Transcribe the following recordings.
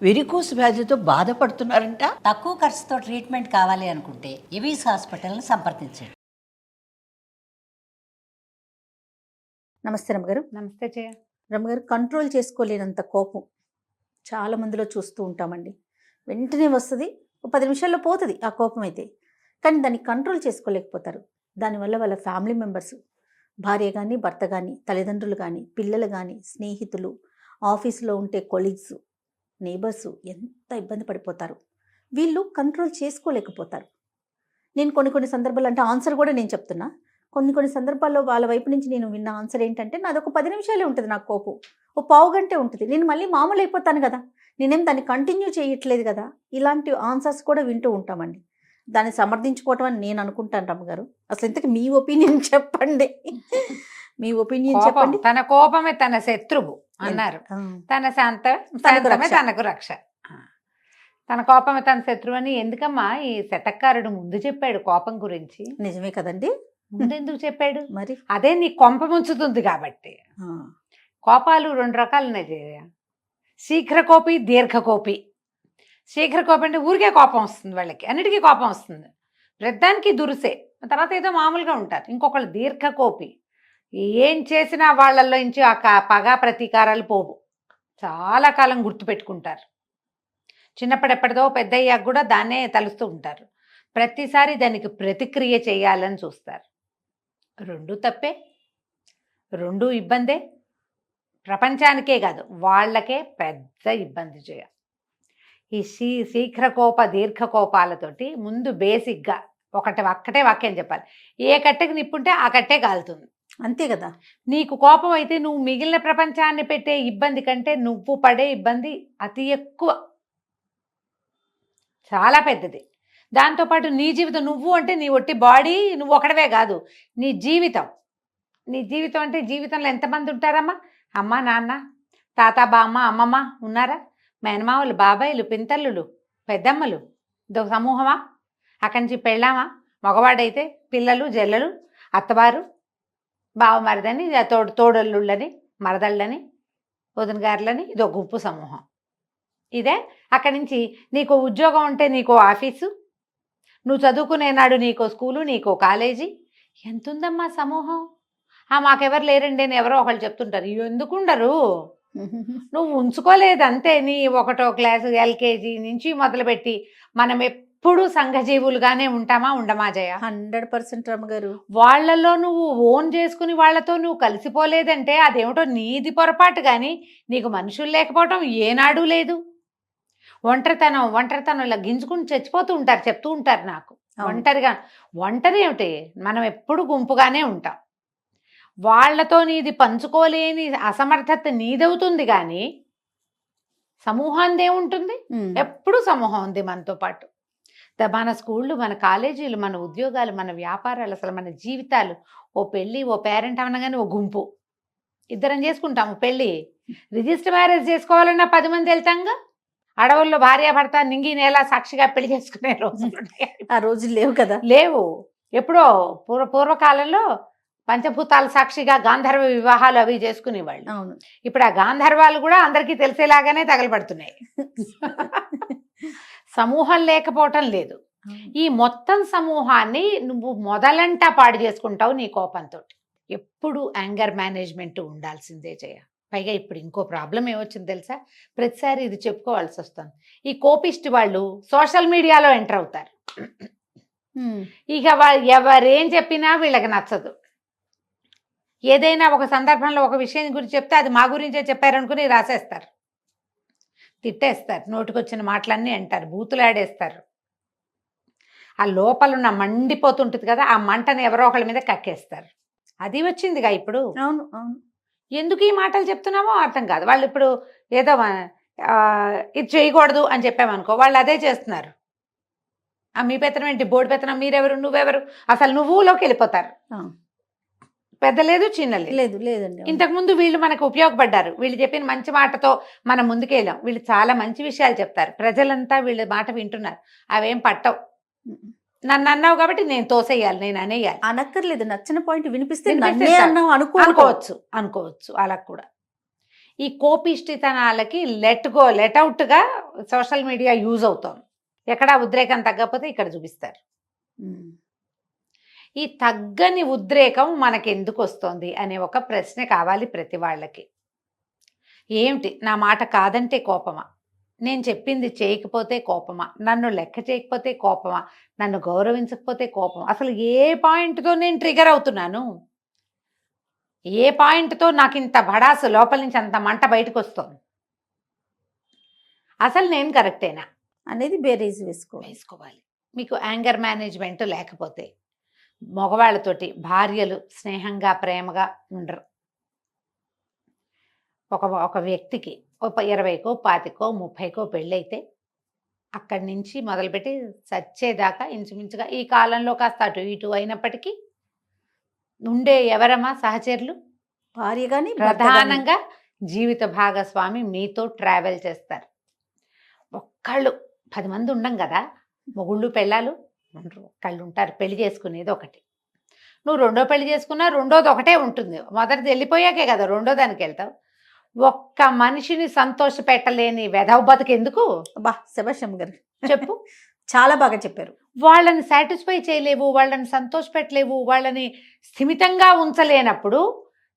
Varicose వ్యాధితో బాధపడుతున్నారంట. తక్కువ ఖర్చుతో ట్రీట్మెంట్ కావాలి అనుకుంటే ఎవిస్ హాస్పిటల్ని సంప్రదించండి. నమస్తే రమ్మగారు. నమస్తే జయ. రమ్మగారు, కంట్రోల్ చేసుకోలేనంత కోపం చాలా మందిలో చూస్తూ ఉంటామండి. వెంటనే వస్తుంది, 10 నిమిషాల్లో పోతుంది ఆ కోపం అయితే. కానీ దాన్ని కంట్రోల్ చేసుకోలేకపోతారు. దానివల్ల వాళ్ళ ఫ్యామిలీ మెంబర్స్, భార్య కానీ, భర్త కానీ, తల్లిదండ్రులు కానీ, పిల్లలు కానీ, స్నేహితులు, ఆఫీసులో ఉంటే కొలీగ్స్, నేబర్స్ ఎంత ఇబ్బంది పడిపోతారు. వీళ్ళు కంట్రోల్ చేసుకోలేకపోతారు. నేను కొన్ని సందర్భాలు, అంటే ఆన్సర్ కూడా నేను చెప్తున్నా, కొన్ని సందర్భాల్లో వాళ్ళ వైపు నుంచి నేను విన్న ఆన్సర్ ఏంటంటే, నాది ఒక 10 నిమిషాలే ఉంటుంది నాకు కోపం, ఓ పావు గంటే ఉంటుంది, నేను మళ్ళీ మామూలు అయిపోతాను కదా, నేనేం దాన్ని కంటిన్యూ చేయట్లేదు కదా. ఇలాంటి ఆన్సర్స్ కూడా వింటూ ఉంటామండి. దాన్ని సమర్థించుకోవటం అని నేను అనుకుంటాను. రమ్మగారు, అసలు ఇంతకు మీ ఒపీనియన్ చెప్పండి. మీ ఒపీనియన్ చెప్పండి. తన కోపమే తన శత్రువు అన్నారు. తన శాంతమే తనకు రక్ష. తన కోపమే తన శత్రువు అని ఎందుకమ్మా ఈ శతకారుడు ముందు చెప్పాడు కోపం గురించి? నిజమే కదండి. ముందు ఎందుకు చెప్పాడు? మరి అదే నీ కొంప ముంచుతుంది కాబట్టి. కోపాలు 2 రకాలు ఉన్నాయి జయ. శీఘ్రకోపి, దీర్ఘకోపి. శీఘ్రకోపి అంటే ఊరికే కోపం వస్తుంది, వాళ్ళకి అన్నిటికీ కోపం వస్తుంది, ప్రతిదానికి దురుసే, తర్వాత ఏదో మామూలుగా ఉంటారు. ఇంకొకళ్ళు దీర్ఘకోపి, ఏం చేసినా వాళ్ళల్లో నుంచి ఆ పగ ప్రతీకారాలు పోవు, చాలా కాలం గుర్తుపెట్టుకుంటారు. చిన్నప్పుడెప్పటిదో పెద్దయ్యాక కూడా దాన్నే తలుస్తూ ఉంటారు, ప్రతిసారి దానికి ప్రతిక్రియ చేయాలని చూస్తారు. 2 తప్పే, 2 ఇబ్బందే. ప్రపంచానికే కాదు వాళ్ళకే పెద్ద ఇబ్బంది చేయ. ఈ శీఘ్రకోప దీర్ఘకోపాలతోటి ముందు బేసిక్గా ఒక్కటే వాక్యం చెప్పాలి. ఏ కట్టెకి నిప్పుంటే ఆ కట్టే కాలుతుంది, అంతే కదా. నీకు కోపం అయితే నువ్వు మిగిలిన ప్రపంచాన్ని పెట్టే ఇబ్బంది కంటే నువ్వు పడే ఇబ్బంది అతి ఎక్కువ, చాలా పెద్దది. దాంతోపాటు నీ జీవితం, నువ్వు అంటే నీ ఒట్టి బాడీ, నువ్వు ఒకడవే కాదు, నీ జీవితం అంటే జీవితంలో ఎంతమంది ఉంటారమ్మా? అమ్మ, నాన్న, తాత, బామ్మ, అమ్మమ్మ ఉన్నారా? మేనమావులు, బాబాయిలు, పింతల్లులు, పెద్దమ్మలు, ఇదొక సమూహమా? అక్కడి నుంచి పెళ్ళామా? మగవాడైతే పిల్లలు, జల్లలు, అత్తవారు, బావమరదని, తోడల్లుళ్ళని, మరదళ్ళని, వదిన గారులని, ఇదో గుంపు సమూహం. ఇదే అక్కడి నుంచి నీకు ఉద్యోగం ఉంటే నీకో ఆఫీసు, నువ్వు చదువుకునేనాడు నీకో స్కూలు, నీకో కాలేజీ. ఎంతుందమ్మా సమూహం. మాకెవరు లేరండి అని ఎవరో ఒకళ్ళు చెప్తుంటారు. ఎందుకుండరు? నువ్వు ఉంచుకోలేదు అంతే. నీ 1వ క్లాసు LKG నుంచి మొదలుపెట్టి మనం ఎప్పుడు సంఘజీవులుగానే ఉంటామా? ఉండమా జయ? 100% రమ్మగారు. వాళ్ళలో నువ్వు ఓన్ చేసుకుని వాళ్ళతో నువ్వు కలిసిపోలేదంటే అదేమిటో నీది పొరపాటు, కానీ నీకు మనుషులు లేకపోవటం ఏనాడు లేదు. ఒంటరితనంలో గింజుకుని చచ్చిపోతూ ఉంటారు, చెప్తూ ఉంటారు నాకు. ఒంటరి ఏమిటి, మనం ఎప్పుడు గుంపుగానే ఉంటాం. వాళ్లతో నీది పంచుకోలేని అసమర్థత నీదవుతుంది, కానీ సమూహాంది ఏముంటుంది? ఎప్పుడు సమూహం ఉంది మనతో పాటు. మన స్కూళ్ళు, మన కాలేజీలు, మన ఉద్యోగాలు, మన వ్యాపారాలు, అసలు మన జీవితాలు. ఓ పెళ్ళి, ఓ పేరెంట్ అనగానే ఓ గుంపు, ఇద్దరం చేసుకుంటాము పెళ్ళి. రిజిస్టర్ మ్యారేజ్ చేసుకోవాలన్నా 10 మంది వెళ్తాంగా. అడవుల్లో భార్యాభర్త నింగి నేల సాక్షిగా పెళ్లి చేసుకునే రోజులు ఆ రోజులు లేవు కదా. లేవు. ఎప్పుడో పూర్వకాలంలో పంచభూతాల సాక్షిగా గాంధర్వ వివాహాలు అవి చేసుకునేవాళ్ళు. అవును. ఇప్పుడు ఆ గాంధర్వాలు కూడా అందరికీ తెలిసేలాగానే తగలబడుతున్నాయి. సమూహం లేకపోవటం లేదు. ఈ మొత్తం సమూహాన్ని నువ్వు మొదలంటా పాడు చేసుకుంటావు నీ కోపంతో. ఎప్పుడు యాంగర్ మేనేజ్మెంట్ ఉండాల్సిందే జయ. పైగా ఇప్పుడు ఇంకో ప్రాబ్లం ఏమొచ్చింది తెలుసా? ప్రతిసారి ఇది చెప్పుకోవాల్సి వస్తుంది. ఈ కోపిస్ట్ వాళ్ళు సోషల్ మీడియాలో ఎంటర్ అవుతారు. ఇక ఎవరేం చెప్పినా వీళ్ళకి నచ్చదు. ఏదైనా ఒక సందర్భంలో ఒక విషయం గురించి చెప్తే అది మా గురించే చెప్పారనుకుని రాసేస్తారు, తిట్టేస్తారు, నోటికొచ్చిన మాటలన్నీ అంటారు, బూతులాడేస్తారు. ఆ లోపలున్న మండిపోతుంటుంది కదా, ఆ మంటను ఎవరో ఒకళ్ళ మీద కక్కేస్తారు. అది వచ్చిందిగా ఇప్పుడు. అవును అవును. ఎందుకు ఈ మాటలు చెప్తున్నామో అర్థం కాదు. వాళ్ళు ఇప్పుడు ఏదో ఇది చేయకూడదు అని చెప్పామనుకో, వాళ్ళు అదే చేస్తున్నారు. మీ పెత్తనం ఏంటి, బోర్డు పెత్తనం, మీరెవరు, నువ్వెవరు, అసలు నువ్వులోకి వెళ్ళిపోతారు. పెద్ద లేదు, చిన్న లేదు లేదండి. ఇంతకుముందు వీళ్ళు మనకు ఉపయోగపడ్డారు, వీళ్ళు చెప్పిన మంచి మాటతో మనం ముందుకెళ్ళాం. వీళ్ళు చాలా మంచి విషయాలు చెప్తారు, ప్రజలంతా వీళ్ళ మాట వింటున్నారు. అవేం పట్టవు. నన్ను అన్నావు కాబట్టి నేను తోసేయాలి, నేను అనేయాలి. అనక్కర్లేదు, నచ్చిన పాయింట్ వినిపిస్తే అనుకోవచ్చు అలా కూడా. ఈ కోపిష్టితనాలకి లెట్ అవుట్గా సోషల్ మీడియా యూజ్ అవుతోంది. ఎక్కడ ఉద్రేకం తగ్గకపోతే ఇక్కడ చూపిస్తారు. ఈ తగ్గని ఉద్రేకం మనకి ఎందుకు వస్తుంది అనే ఒక ప్రశ్న కావాలి ప్రతి వాళ్ళకి. ఏమిటి, నా మాట కాదంటే కోపమా, నేను చెప్పింది చేయకపోతే కోపమా, నన్ను లెక్క చేయకపోతే కోపమా, నన్ను గౌరవించకపోతే కోపమా, అసలు ఏ పాయింట్తో నేను ట్రిగర్ అవుతున్నాను, ఏ పాయింట్తో నాకు ఇంత భడాసు లోపల నుంచి అంత మంట బయటకు వస్తుంది, అసలు నేను కరెక్టేనా అనేది బేరీజ్ వేసుకోవాలి. మీకు యాంగర్ మేనేజ్మెంట్ లేకపోతే మగవాళ్ళతోటి భార్యలు స్నేహంగా ప్రేమగా ఉండరు. ఒక వ్యక్తికి 20కో 25కో 30కో పెళ్ళైతే అక్కడి నుంచి మొదలుపెట్టి చచ్చేదాకా ఇంచుమించుగా ఈ కాలంలో కాస్త అటు ఇటు అయినప్పటికీ ఉండే ఎవరమ్మా సహచరులు? భార్య కానీ ప్రధానంగా జీవిత భాగస్వామి మీతో ట్రావెల్ చేస్తారు. ఒక్కళ్ళు 10 మంది ఉండం కదా, మొగుళ్ళు పెళ్ళాలు ఉండరు, ఒక్కళ్ళు ఉంటారు. పెళ్లి చేసుకునేది ఒకటి. నువ్వు రెండో పెళ్లి చేసుకున్నా రెండోది ఒకటే ఉంటుంది. మొదటిది వెళ్ళిపోయాకే కదా రెండో దానికి వెళ్తావు. ఒక్క మనిషిని సంతోష పెట్టలేని వెధవ బతుకెందుకు? బా శభాష్ గారు, చెప్పు. చాలా బాగా చెప్పారు. వాళ్ళని సాటిస్ఫై చేయలేవు, వాళ్ళని సంతోష పెట్టలేవు, వాళ్ళని స్థిమితంగా ఉంచలేనప్పుడు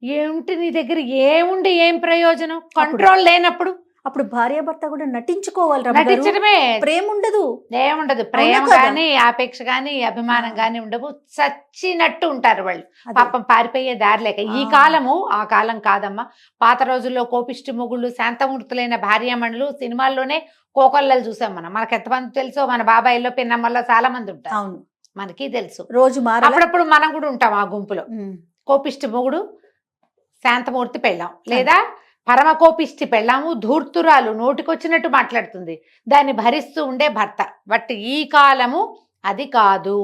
ఏమిటి నీ దగ్గర ఏముండి ఏం ప్రయోజనం? కంట్రోల్ లేనప్పుడు అప్పుడు భార్యాభర్త కూడా నటించుకోవాలి. నటించడమే, ప్రేమ ఉండదు, ఏముండదు. ప్రేమ కానీ ఆపేక్ష కానీ అభిమానం కానీ ఉండవు. చచ్చినట్టు ఉంటారు వాళ్ళు. పాపం పారిపోయే దారి లేక. ఈ కాలము ఆ కాలం కాదమ్మా. పాత రోజుల్లో కోపిష్టి మొగుళ్ళు, శాంతమూర్తులైన భార్యామణులు సినిమాల్లోనే కోకొల్లలు చూసాం మనం. మనకు ఎంతమంది తెలుసో, మన బాబాయిల్లో పిన్నమ్మల్లో చాలా మంది ఉంటారు. అవును, మనకి తెలుసు. రోజు అప్పుడప్పుడు మనం కూడా ఉంటాం ఆ గుంపులో. కోపిష్టి మొగుడు, శాంతమూర్తి పెళ్ళాం, లేదా పరమ కోపిష్టి పెళ్ళాము, ధూర్తురాలు, నోటికొచ్చినట్టు మాట్లాడుతుంది, దాన్ని భరిస్తూ ఉండే భర్త. బట్ ఈ కాలము అది కాదు.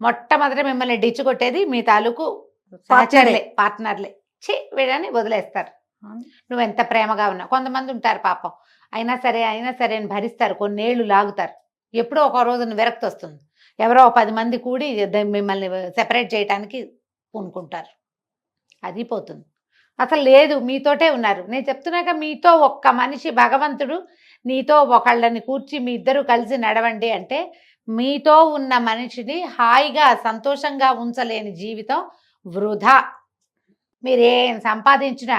మొట్టమొదట మిమ్మల్ని డిచ్చు కొట్టేది మీ తాలూకు సహచరులే, పార్ట్నర్లే. వీడని వదిలేస్తారు. నువ్వు ఎంత ప్రేమగా ఉన్నా. కొంతమంది ఉంటారు పాపం, అయినా సరే అని భరిస్తారు, కొన్నేళ్ళు లాగుతారు. ఎప్పుడో ఒక రోజున విరక్తి వస్తుంది, ఎవరో 10 మంది కూడి మిమ్మల్ని సెపరేట్ చేయడానికి పూనుకుంటారు. అది పోతుంది. అసలు లేదు, మీతోటే ఉన్నారు. నేను చెప్తున్నాక, మీతో ఒక్క మనిషి భగవంతుడు నీతో ఒకళ్ళని కూర్చి మీ ఇద్దరు కలిసి నడవండి అంటే, మీతో ఉన్న మనిషిని హాయిగా సంతోషంగా ఉంచలేని జీవితం వృధా. మీరేం సంపాదించినా,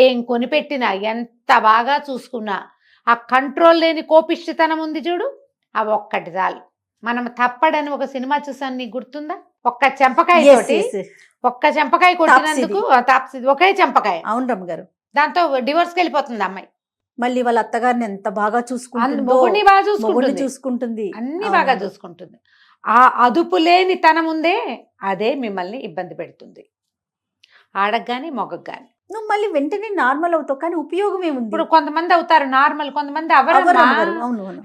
ఏం కొనిపెట్టినా, ఎంత బాగా చూసుకున్నా, ఆ కంట్రోల్ లేని కోపిష్టితనం ఉంది చూడు, అవి ఒక్కటి చాలు. మనం తప్పడని ఒక సినిమా చూసాను, నీకు గుర్తుందా? ఒక్క చెంపకాయ కొట్టినందుకు తాప్సిది, ఒకే చెంపకాయ. అవును రమ్మ గారు. దాంతో డివోర్స్కి వెళ్ళిపోతుంది అమ్మాయి. మళ్ళీ వాళ్ళ అత్తగారిని ఎంత బాగా చూసుకుంటుంది, అన్ని బాగా చూసుకుంటుంది. ఆ అదుపు లేని తనం ఉందే, అదే మిమ్మల్ని ఇబ్బంది పెడుతుంది, ఆడకు గాని మొగకు గాని. నువ్వు మళ్ళీ వెంటనే నార్మల్ అవుతావు, కానీ ఉపయోగం ఏముంది? ఇప్పుడు కొంతమంది అవుతారు నార్మల్, కొంతమంది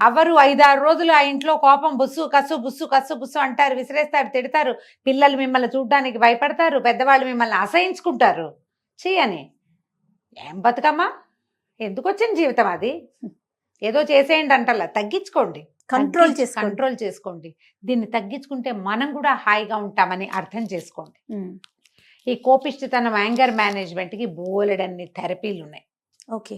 అవరు 5-6 రోజులు ఆ ఇంట్లో కోపం బుస్సు కస్సు అంటారు, విసిరేస్తారు, తిడతారు. పిల్లలు మిమ్మల్ని చూడడానికి భయపడతారు, పెద్దవాళ్ళు మిమ్మల్ని అసహించుకుంటారు. చెయ్యని ఏం బతుకమ్మా, ఎందుకు వచ్చిన జీవితం అది? ఏదో చేసేయండి అంటలా, తగ్గించుకోండి, కంట్రోల్ చేసుకోండి. దీన్ని తగ్గించుకుంటే మనం కూడా హాయిగా ఉంటామని అర్థం చేసుకోండి. ఈ కోపిష్టితనం, యాంగర్ మేనేజ్మెంట్కి బోలెడన్ని థెరపీలు ఉన్నాయి. ఓకే,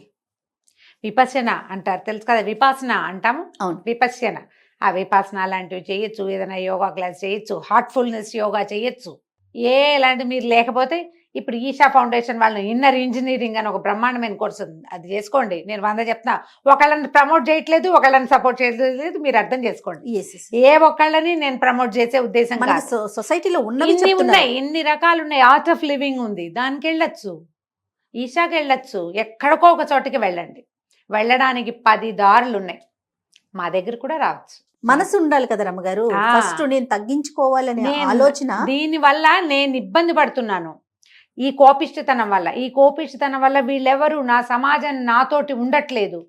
విపశ్యన అంటారు, తెలుసు కదా, విపాసన అంటాము. అవును, విపశ్యన. ఆ విపాసన లాంటివి చేయొచ్చు, ఏదైనా యోగా క్లాస్ చేయొచ్చు, హార్ట్ఫుల్నెస్ యోగా చేయొచ్చు. ఎలాంటి మీరు లేకపోతే ఇప్పుడు ఈషా ఫౌండేషన్ వాళ్ళు ఇన్నర్ ఇంజనీరింగ్ అని ఒక బ్రహ్మాండమైన కోర్సు ఉంది, అది చేసుకోండి. నేను 100 చెప్తున్నా. ఒకళ్ళని ప్రమోట్ చేయట్లేదు, ఒకళ్ళని సపోర్ట్ చేయట్లేదు, మీరు అర్థం చేసుకోండి. ఏ ఒక్కళ్ళని నేను ప్రమోట్ చేసే ఉద్దేశం కాదు. సొసైటీలో ఇన్ని రకాలు ఉన్నాయి. ఆర్ట్ ఆఫ్ లివింగ్ ఉంది, దానికి వెళ్ళొచ్చు, ఈషాకి వెళ్ళొచ్చు, ఎక్కడికో ఒక చోటికి వెళ్ళండి. వెళ్ళడానికి 10 దారులు ఉన్నాయి. మా దగ్గర కూడా రావచ్చు. మనసు ఉండాలి కదా రమ్మగారు. ఫస్ట్ నేను తగ్గించుకోవాలనే ఆలోచన. దీనివల్ల నేను ఇబ్బంది పడుతున్నాను, ఈ కోపిష్టితనం వల్ల. వీళ్ళెవరు, నా సమాజం నాతోటి ఉండట్లేదు,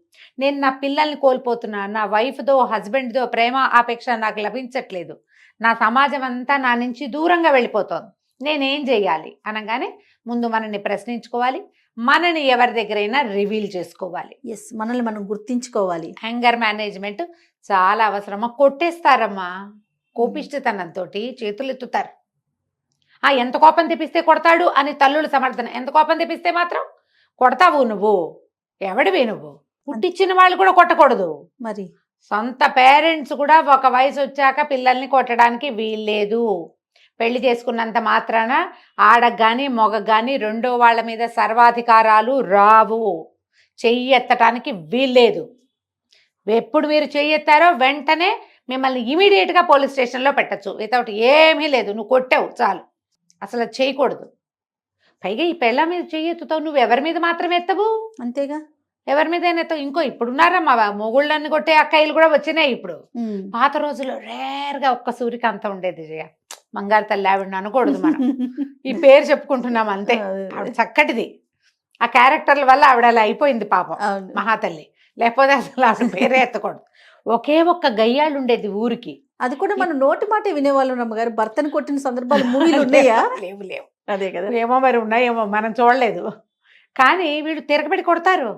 నేను నా పిల్లల్ని కోల్పోతున్నా, నా వైఫ్దో హస్బెండ్దో ప్రేమ ఆపేక్ష నాకు లభించట్లేదు, నా సమాజం అంతా నా నుంచి దూరంగా వెళ్ళిపోతుంది, నేనేం చేయాలి అనగానే ముందు మనల్ని ప్రశ్నించుకోవాలి, మనని ఎవరి దగ్గరైనా రివీల్ చేసుకోవాలి. మనల్ని మనం గుర్తించుకోవాలి. యాంగర్ మేనేజ్మెంట్ చాలా అవసరమా. కొట్టేస్తారమ్మా, కోపిష్టితనంతో చేతులు ఎత్తుతారు. ఎంత కోపం తెప్పిస్తే కొడతాడు అని తల్లుల సమర్థన, ఎంత కోపం తెప్పిస్తే మాత్రం కొడతావు నువ్వు? ఎవడివి నువ్వు? పుట్టించిన వాళ్ళు కూడా కొట్టకూడదు. మరి సొంత పేరెంట్స్ కూడా ఒక వయసు వచ్చాక పిల్లల్ని కొట్టడానికి వీల్లేదు. పెళ్లి చేసుకున్నంత మాత్రాన ఆడకు కానీ మొగకు కానీ రెండో వాళ్ళ మీద సర్వాధికారాలు రావు. చెయ్యి ఎత్తటానికి వీల్లేదు. ఎప్పుడు మీరు చెయ్యి ఎత్తారో వెంటనే మిమ్మల్ని ఇమీడియట్గా పోలీస్ స్టేషన్లో పెట్టచ్చు. వితౌట్ ఏమీ లేదు, నువ్వు కొట్టావు చాలు. అసలు అది చేయకూడదు. పైగా ఈ పెళ్ళ మీద చెయ్యి ఎత్తుతావు, నువ్వు ఎవరి మీద మాత్రమే ఎత్తవు? అంతేగా, ఎవరి మీద ఎత్తవు. ఇంకో ఇప్పుడున్నారా మా మొగుళ్ళని కొట్టే అక్కయ్యలు కూడా వచ్చినాయి ఇప్పుడు. పాత రోజుల్లో రేర్గా ఒక్క సూరికి అంత ఉండేది. జయ మంగారు తల్లి ఆవిడని అనకూడదు మనం, ఈ పేరు చెప్పుకుంటున్నాం అంతే. ఆవిడ చక్కటిది, ఆ క్యారెక్టర్ల వల్ల ఆవిడ అలా అయిపోయింది పాపం మహాతల్లి. లేకపోతే అసలు అసలు పేరే ఎత్తకూడదు. ఒకే ఒక్క గయ్యాళ్ళు ఉండేది ఊరికి. అది కూడా మనం నోటి మాట వినేవాళ్ళం. అమ్మగారు భర్తను కొట్టిన సందర్భాలు మూవీలు ఉన్నాయా? లేవు లేవు. అదే కదా, ఏమో మరి ఉన్నాయేమో, మనం చూడలేదు. కానీ వీళ్ళు తిరగబెట్టి కొడతారు.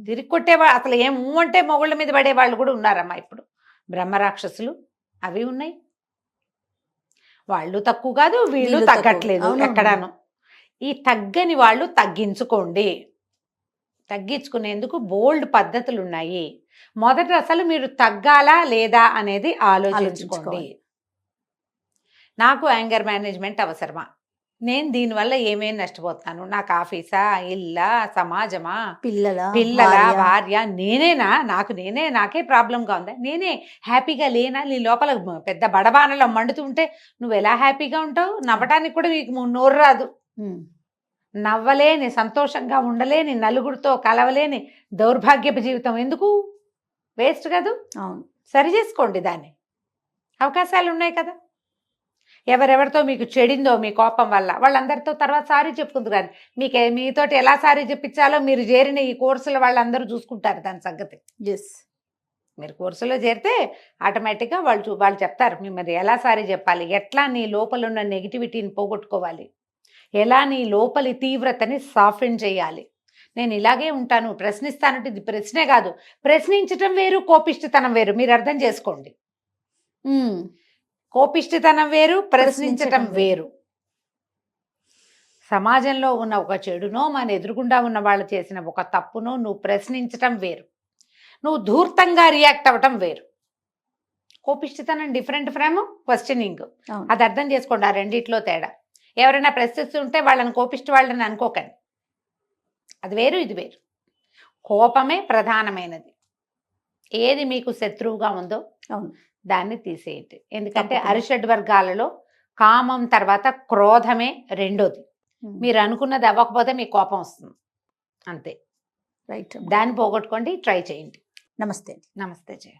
తిరిగి కొట్టేవాళ్ళు అసలు ఏం అంటే మొగుళ్ళ మీద పడే వాళ్ళు కూడా ఉన్నారమ్మా ఇప్పుడు. బ్రహ్మరాక్షసులు అవి ఉన్నాయి. వాళ్ళు తక్కువ కాదు, వీళ్ళు తగ్గట్లేదు ఎక్కడాను. ఈ తగ్గని వాళ్ళు తగ్గించుకోండి. తగ్గించుకునేందుకు బోల్డ్ పద్ధతులు ఉన్నాయి. మొదట అసలు మీరు తగ్గాలా లేదా అనేది ఆలోచించుకోండి. నాకు యాంగర్ మేనేజ్మెంట్ అవసరమా? నేను దీనివల్ల ఏమేమి నష్టపోతాను? నాకు ఆఫీసా, ఇల్లా, సమాజమా, పిల్లల, భార్య, నేనేనా? నాకే ప్రాబ్లంగా ఉందా? నేనే హ్యాపీగా లేనా? నీ లోపల పెద్ద బడబానలో మండుతుంటే నువ్వు ఎలా హ్యాపీగా ఉంటావు? నవ్వటానికి కూడా నీకు నోరు రాదు. నవ్వలేని, సంతోషంగా ఉండలేని, నలుగురితో కలవలేని దౌర్భాగ్యపు జీవితం ఎందుకు? వేస్ట్ కాదు. సరి చేసుకోండి దాన్ని. అవకాశాలు ఉన్నాయి కదా. ఎవరెవరితో మీకు చెడిందో మీ కోపం వల్ల వాళ్ళందరితో తర్వాత సారీ చెప్పుకుంటారు. కానీ మీతోటి ఎలా సారీ చెప్పించాలో మీరు చేరిన ఈ కోర్సులో వాళ్ళందరూ చూసుకుంటారు దాని సంగతి. మీరు కోర్సులో చేరితే ఆటోమేటిక్గా వాళ్ళు చెప్తారు మిమ్మల్ని ఎలా సారీ చెప్పాలి, ఎట్లా నీ లోపల ఉన్న నెగిటివిటీని పోగొట్టుకోవాలి, ఎలా నీ లోపలి తీవ్రతని సాఫ్టెన్ చేయాలి. నేను ఇలాగే ఉంటాను, ప్రశ్నిస్తానంటే ఇది ప్రశ్నే కాదు. ప్రశ్నించటం వేరు, కోపిష్టితనం వేరు. మీరు అర్థం చేసుకోండి. కోపిష్టితనం వేరు, ప్రశ్నించటం వేరు. సమాజంలో ఉన్న ఒక చెడునో మన ఎదురుగుండా ఉన్న వాళ్ళు చేసిన ఒక తప్పునో నువ్వు ప్రశ్నించటం వేరు. నువ్వు ధూర్తంగా రియాక్ట్ అవ్వటం వేరు. కోపిష్టితనం డిఫరెంట్ ఫ్రమ్ క్వశ్చనింగ్. అది అర్థం చేసుకోండి. ఆ రెండిట్లో తేడా. ఎవరైనా ప్రశ్నిస్తుంటే వాళ్ళని కోపిష్టి వాళ్ళని అనుకోకండి. అది వేరు, ఇది వేరు. కోపమే ప్రధానమైనది. ఏది మీకు శత్రువుగా ఉందో దాన్ని తీసేయండి. ఎందుకంటే అరిషడ్ వర్గాలలో కామం తర్వాత క్రోధమే రెండోది. మీరు అనుకున్నది అవ్వకపోతే మీకు కోపం వస్తుంది అంతే. రైట్, దాన్ని పోగొట్టుకోండి, ట్రై చేయండి. నమస్తే. నమస్తే జయ.